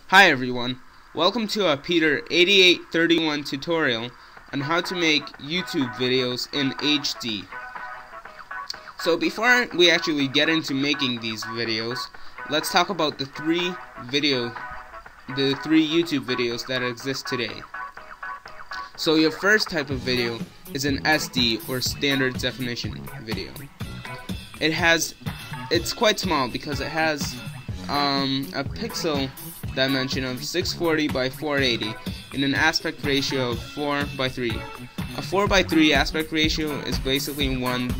Hi everyone, welcome to a Peter 8831 tutorial on how to make YouTube videos in HD. So before we actually get into making these videos, let's talk about the three YouTube videos that exist today. So your first type of video is an SD or standard definition video. It's quite small because it has a pixel dimension of 640 by 480 in an aspect ratio of 4 by 3. A 4 by 3 aspect ratio is basically one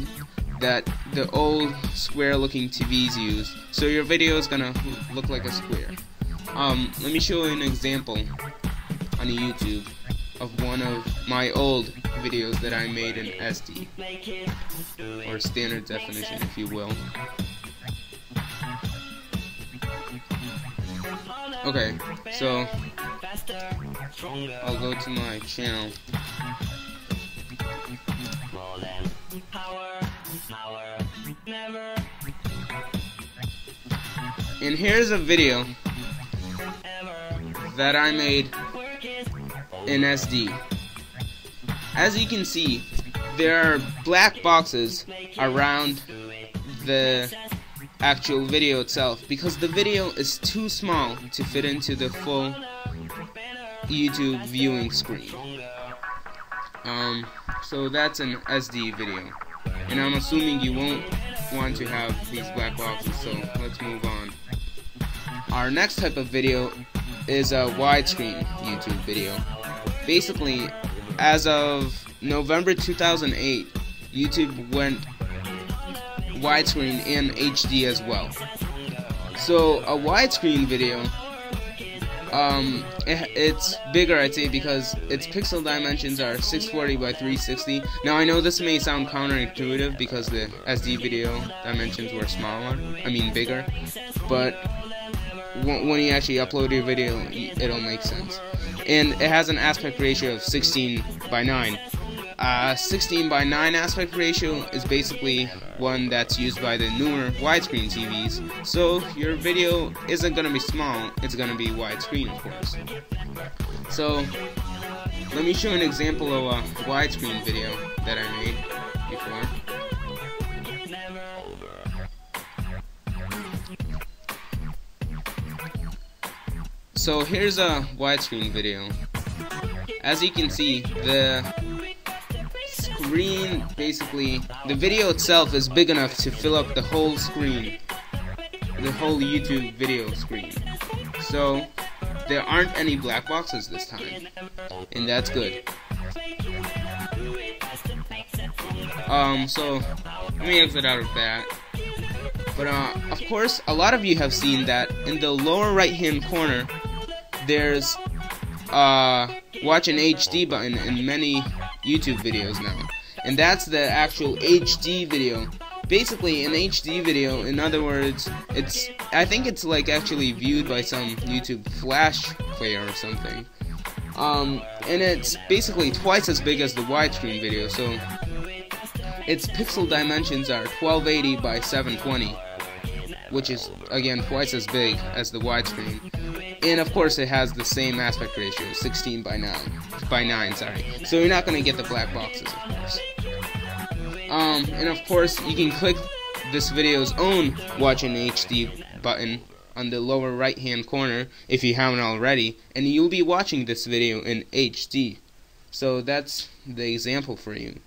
that the old square looking TVs use, so your video is gonna look like a square. Let me show you an example on YouTube of one of my old videos that I made in SD, or standard definition if you will. Okay, so I'll go to my channel. And here's a video that I made in SD. As you can see, there are black boxes around the actual video itself because the video is too small to fit into the full YouTube viewing screen. So that's an SD video, and I'm assuming you won't want to have these black boxes, so let's move on. Our next type of video is a widescreen YouTube video. Basically, as of November 2008, YouTube went widescreen and HD as well. So a widescreen video, it's bigger, I'd say, because its pixel dimensions are 640 by 360. Now I know this may sound counterintuitive because the SD video dimensions were bigger, but when you actually upload your video, it'll make sense. And it has an aspect ratio of 16 by 9. 16 by 9 aspect ratio is basically one that's used by the newer widescreen TVs. So your video isn't going to be small, it's going to be widescreen, of course. So let me show an example of a widescreen video that I made before. So here's a widescreen video. As you can see, the screen, basically, the video itself is big enough to fill up the whole screen, the whole YouTube video screen. So there aren't any black boxes this time, and that's good. So let me exit out of that. But of course, a lot of you have seen that in the lower right hand corner there's watch an HD button in many YouTube videos now, and that's the actual HD video. Basically, an HD video, in other words, I think it's like actually viewed by some YouTube Flash player or something. And it's basically twice as big as the widescreen video, so its pixel dimensions are 1280 by 720, which is again twice as big as the widescreen. And of course it has the same aspect ratio, 16 by 9, sorry. So you're not going to get the black boxes, of course. And of course you can click this video's own watch in HD button on the lower right hand corner if you haven't already, and you'll be watching this video in HD. So that's the example for you.